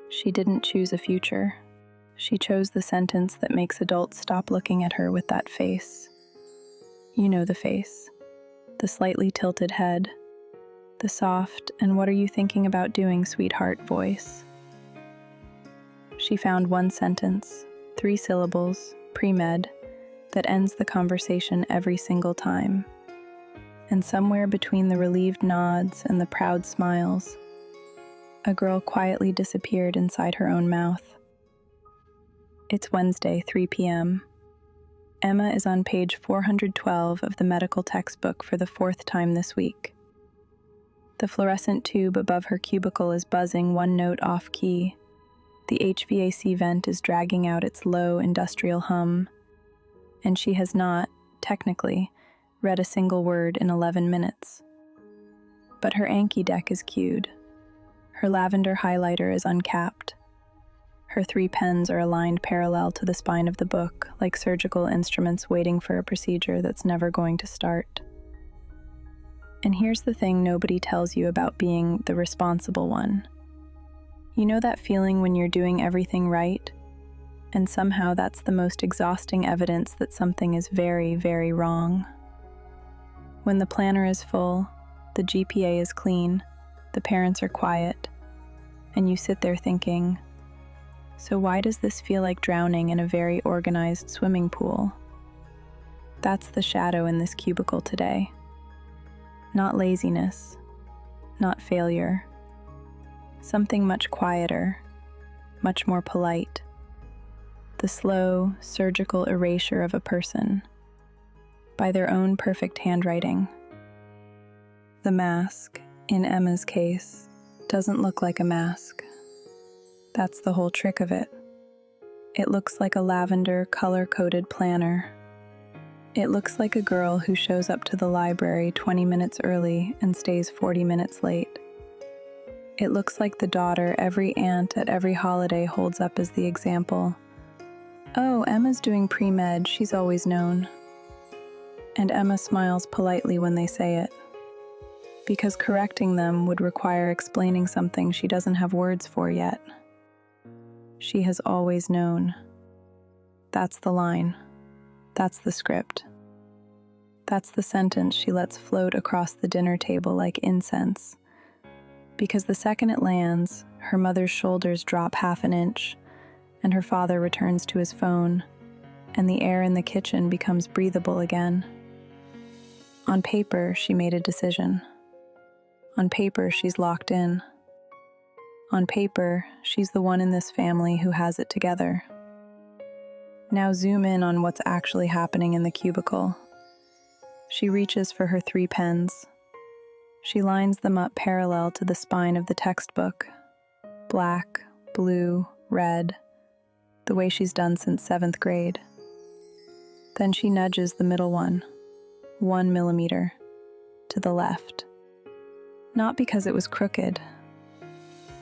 She didn't choose a future. She chose the sentence that makes adults stop looking at her with that face. You know the face. The slightly tilted head. The soft, "and what are you thinking about doing, sweetheart?" voice. She found one sentence, 3 syllables, pre-med, that ends the conversation every single time. And somewhere between the relieved nods and the proud smiles, a girl quietly disappeared inside her own mouth. It's Wednesday, 3 p.m. Emma is on page 412 of the medical textbook for the 4th time this week. The fluorescent tube above her cubicle is buzzing one note off key. The HVAC vent is dragging out its low industrial hum, and she has not, technically, read a single word in 11 minutes. But her Anki deck is cued. Her lavender highlighter is uncapped. Her 3 pens are aligned parallel to the spine of the book, like surgical instruments waiting for a procedure that's never going to start. And here's the thing nobody tells you about being the responsible one. You know that feeling when you're doing everything right, and somehow that's the most exhausting evidence that something is very, very wrong? When the planner is full, the GPA is clean, the parents are quiet, and you sit there thinking, so why does this feel like drowning in a very organized swimming pool? That's the shadow in this cubicle today. Not laziness, not failure. Something much quieter, much more polite. The slow, surgical erasure of a person by their own perfect handwriting. The mask, in Emma's case, doesn't look like a mask. That's the whole trick of it. It looks like a lavender color-coded planner. It looks like a girl who shows up to the library 20 minutes early and stays 40 minutes late. It looks like the daughter every aunt at every holiday holds up as the example. Oh, Emma's doing pre-med, she's always known. And Emma smiles politely when they say it, because correcting them would require explaining something she doesn't have words for yet. She has always known. That's the line. That's the script. That's the sentence she lets float across the dinner table like incense. Because the second it lands, her mother's shoulders drop half an inch, and her father returns to his phone, and the air in the kitchen becomes breathable again. On paper, she made a decision. On paper, she's locked in. On paper, she's the one in this family who has it together. Now zoom in on what's actually happening in the cubicle. She reaches for her 3 pens. She lines them up parallel to the spine of the textbook. Black, blue, red, the way she's done since 7th grade. Then she nudges the middle one, 1 millimeter, to the left. Not because it was crooked,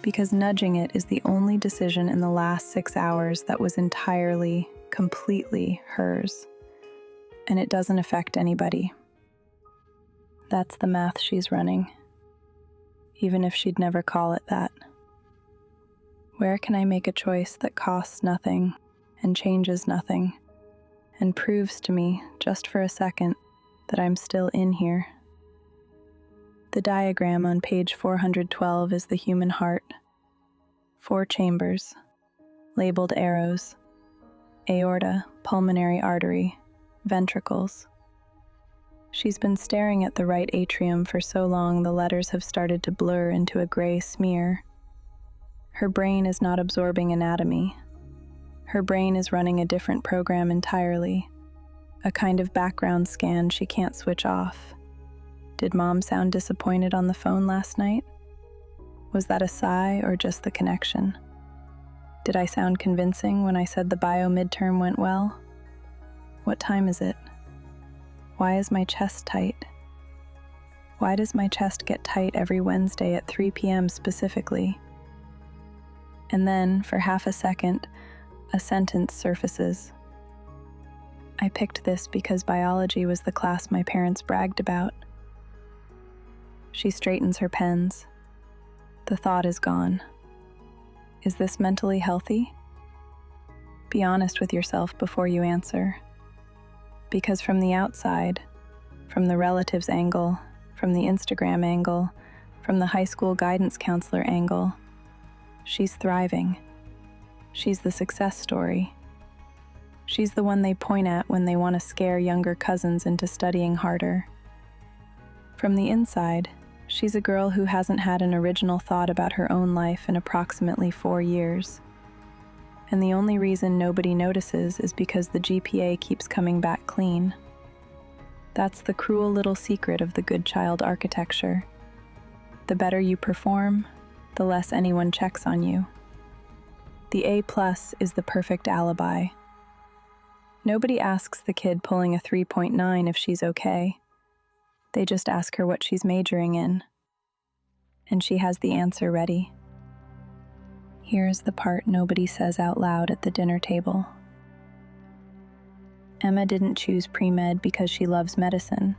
because nudging it is the only decision in the last 6 hours that was entirely, completely hers, and it doesn't affect anybody. That's the math she's running, even if she'd never call it that. Where can I make a choice that costs nothing and changes nothing and proves to me, just for a second, that I'm still in here? The diagram on page 412 is the human heart. 4 chambers, labeled arrows: aorta, pulmonary artery, ventricles. She's been staring at the right atrium for so long the letters have started to blur into a gray smear. Her brain is not absorbing anatomy. Her brain is running a different program entirely, a kind of background scan she can't switch off. Did Mom sound disappointed on the phone last night? Was that a sigh or just the connection? Did I sound convincing when I said the bio midterm went well? What time is it? Why is my chest tight? Why does my chest get tight every Wednesday at 3 p.m. specifically? And then, for half a second, a sentence surfaces. I picked this because biology was the class my parents bragged about. She straightens her pens. The thought is gone. Is this mentally healthy? Be honest with yourself before you answer. Because from the outside, from the relatives angle, from the Instagram angle, from the high school guidance counselor angle, she's thriving. She's the success story. She's the one they point at when they want to scare younger cousins into studying harder. From the inside, she's a girl who hasn't had an original thought about her own life in approximately 4 years. And the only reason nobody notices is because the GPA keeps coming back clean. That's the cruel little secret of the good child architecture. The better you perform, the less anyone checks on you. The A+ is the perfect alibi. Nobody asks the kid pulling a 3.9 if she's okay. They just ask her what she's majoring in. And she has the answer ready. Here's the part nobody says out loud at the dinner table. Emma didn't choose pre-med because she loves medicine.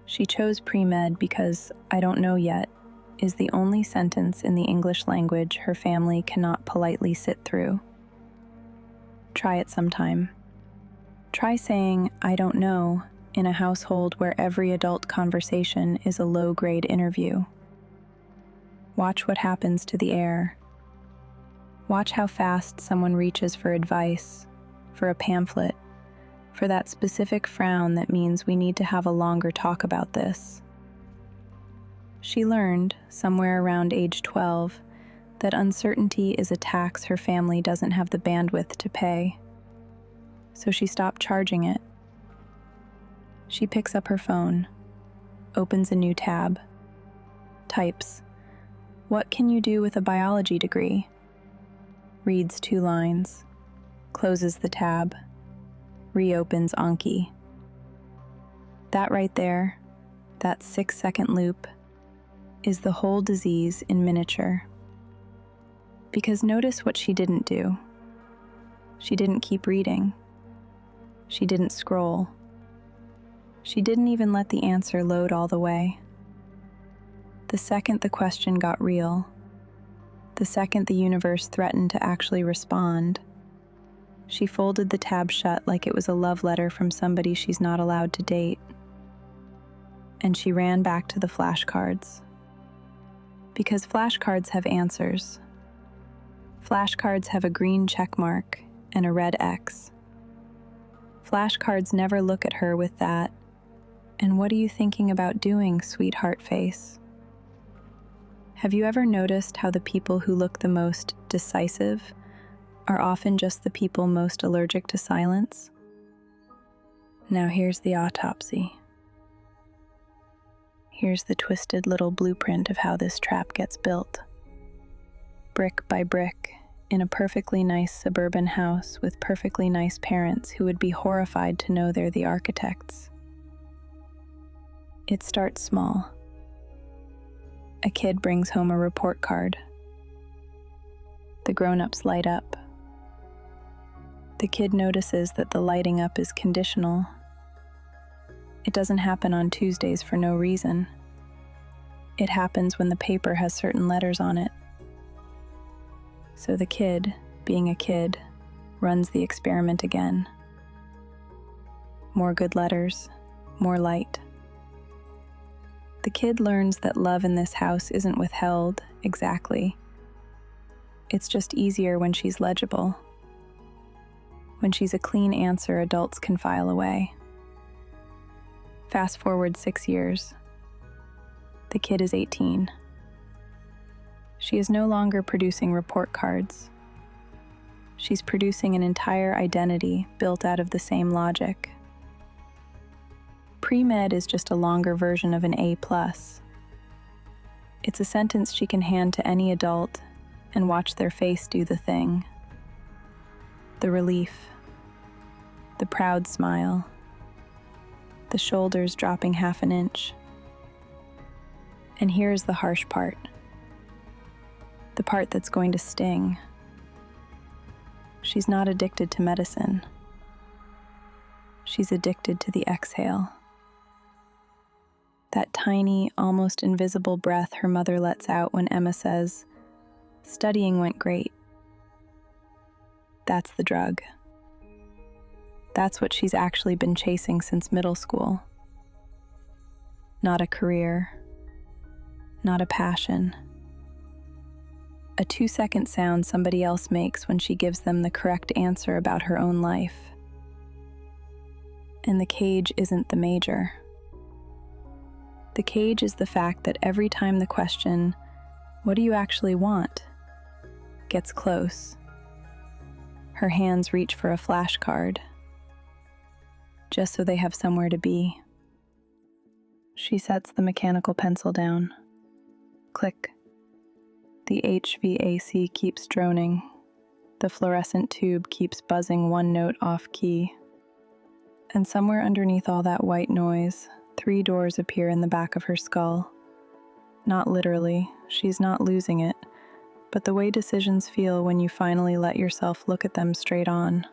She chose pre-med because "I don't know yet" is the only sentence in the English language her family cannot politely sit through. Try it sometime. Try saying "I don't know" in a household where every adult conversation is a low-grade interview. Watch what happens to the air. Watch how fast someone reaches for advice, for a pamphlet, for that specific frown that means we need to have a longer talk about this. She learned, somewhere around age 12, that uncertainty is a tax her family doesn't have the bandwidth to pay. So she stopped charging it. She picks up her phone, opens a new tab, types, "What can you do with a biology degree?" Reads 2 lines, closes the tab, reopens Anki. That right there, that 6-second loop, is the whole disease in miniature. Because notice what she didn't do. She didn't keep reading. She didn't scroll. She didn't even let the answer load all the way. The second the question got real, the second the universe threatened to actually respond, she folded the tab shut like it was a love letter from somebody she's not allowed to date. And she ran back to the flashcards. Because flashcards have answers. Flashcards have a green check mark and a red X. Flashcards never look at her with that "And what are you thinking about doing, sweetheart" face. Have you ever noticed how the people who look the most decisive are often just the people most allergic to silence? Now here's the autopsy. Here's the twisted little blueprint of how this trap gets built. Brick by brick, in a perfectly nice suburban house with perfectly nice parents who would be horrified to know they're the architects. It starts small. A kid brings home a report card. The grown-ups light up. The kid notices that the lighting up is conditional. It doesn't happen on Tuesdays for no reason. It happens when the paper has certain letters on it. So the kid, being a kid, runs the experiment again. More good letters, more light. The kid learns that love in this house isn't withheld, exactly. It's just easier when she's legible. When she's a clean answer adults can file away. Fast forward 6 years. The kid is 18. She is no longer producing report cards. She's producing an entire identity built out of the same logic. Pre-med is just a longer version of an A+. It's a sentence she can hand to any adult and watch their face do the thing. The relief, the proud smile, the shoulders dropping half an inch. And here's the harsh part. The part that's going to sting. She's not addicted to medicine. She's addicted to the exhale. That tiny, almost invisible breath her mother lets out when Emma says, Studying went great. That's the drug. That's what she's actually been chasing since middle school. Not a career, not a passion. A 2-second sound somebody else makes when she gives them the correct answer about her own life. And the cage isn't the major. The cage is the fact that every time the question, "What do you actually want?" gets close, her hands reach for a flashcard, just so they have somewhere to be. She sets the mechanical pencil down. Click. The HVAC keeps droning. The fluorescent tube keeps buzzing one note off key. And somewhere underneath all that white noise, 3 doors appear in the back of her skull. Not literally, she's not losing it, but the way decisions feel when you finally let yourself look at them straight on.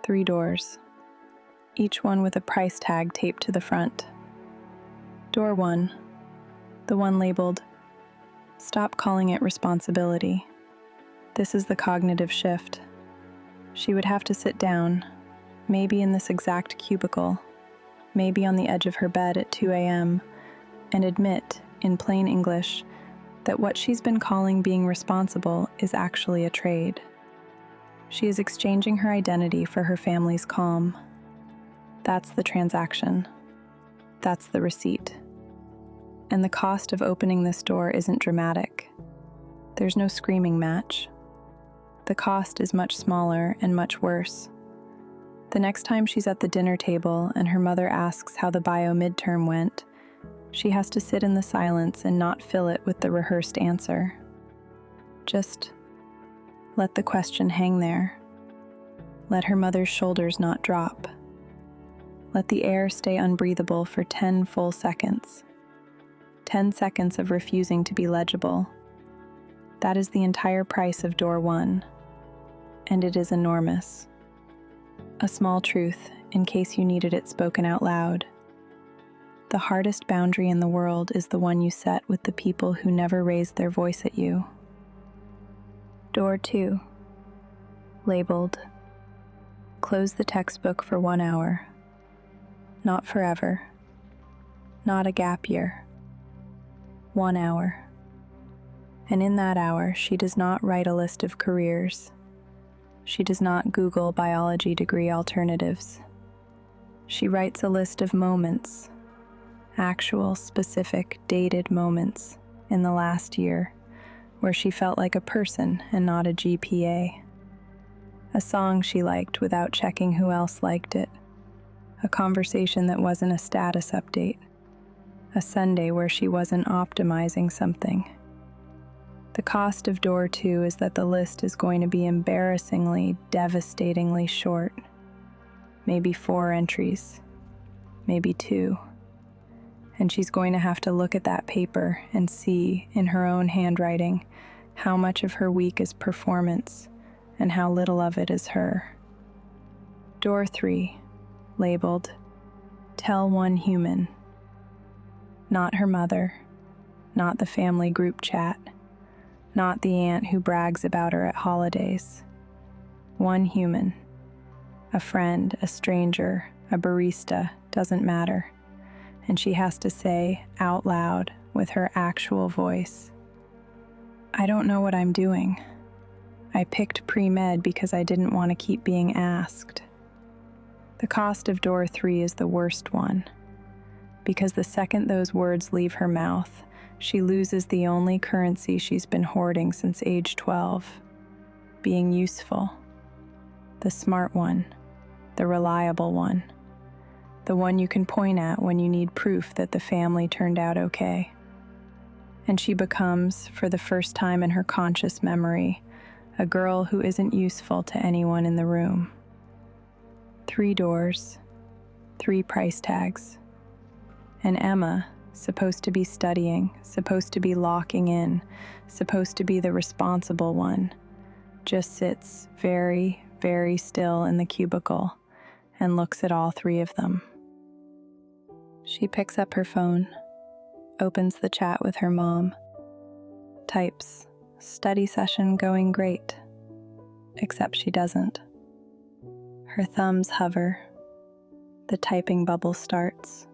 3 doors, each one with a price tag taped to the front. Door 1, the one labeled, "Stop calling it responsibility." This is the cognitive shift. She would have to sit down, maybe in this exact cubicle, maybe on the edge of her bed at 2 a.m., and admit, in plain English, that what she's been calling being responsible is actually a trade. She is exchanging her identity for her family's calm. That's the transaction. That's the receipt. And the cost of opening this door isn't dramatic. There's no screaming match. The cost is much smaller and much worse. The next time she's at the dinner table and her mother asks how the bio midterm went, she has to sit in the silence and not fill it with the rehearsed answer. Just let the question hang there. Let her mother's shoulders not drop. Let the air stay unbreathable for 10 full seconds. 10 seconds of refusing to be legible. That is the entire price of door 1, and it is enormous. A small truth, in case you needed it spoken out loud. The hardest boundary in the world is the one you set with the people who never raised their voice at you. Door 2, labeled, "Close the textbook for 1 hour. Not forever. Not a gap year. 1 hour. And in that hour, she does not write a list of careers. She does not Google biology degree alternatives. She writes a list of moments, actual, specific, dated moments in the last year where she felt like a person and not a GPA. A song she liked without checking who else liked it. A conversation that wasn't a status update. A Sunday where she wasn't optimizing something. The cost of door 2 is that the list is going to be embarrassingly, devastatingly short. Maybe 4 entries, maybe 2. And she's going to have to look at that paper and see, in her own handwriting, how much of her week is performance and how little of it is her. Door 3, labeled, "Tell one human." Not her mother, not the family group chat, not the aunt who brags about her at holidays. One human. A friend, a stranger, a barista, doesn't matter. And she has to say, out loud, with her actual voice, "I don't know what I'm doing. I picked pre-med because I didn't want to keep being asked." The cost of door 3 is the worst one. Because the second those words leave her mouth, she loses the only currency she's been hoarding since age 12, being useful. The smart one, the reliable one, the one you can point at when you need proof that the family turned out okay. And she becomes, for the first time in her conscious memory, a girl who isn't useful to anyone in the room. 3 doors, 3 price tags. And Emma, supposed to be studying, supposed to be locking in, supposed to be the responsible one, just sits very, very still in the cubicle and looks at all 3 of them. She picks up her phone, opens the chat with her mom, types, Study session going great. Except she doesn't. Her thumbs hover. The typing bubble starts.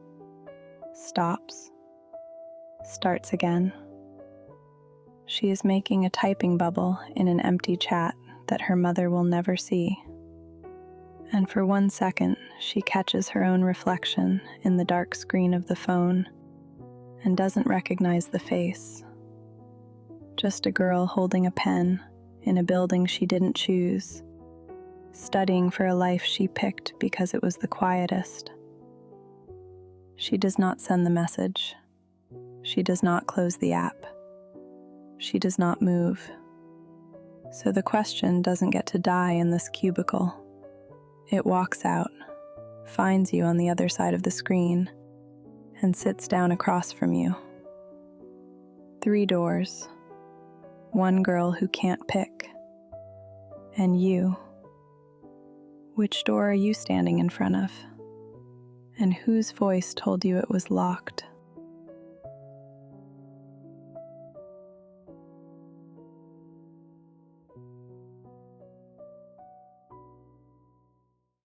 Stops. Starts again. She is making a typing bubble in an empty chat that her mother will never see. And for 1 second, she catches her own reflection in the dark screen of the phone and doesn't recognize the face. Just a girl holding a pen in a building she didn't choose, studying for a life she picked because it was the quietest. She does not send the message. She does not close the app. She does not move. So the question doesn't get to die in this cubicle. It walks out, finds you on the other side of the screen, and sits down across from you. 3 doors. 1 girl who can't pick. And you. Which door are you standing in front of? And whose voice told you it was locked?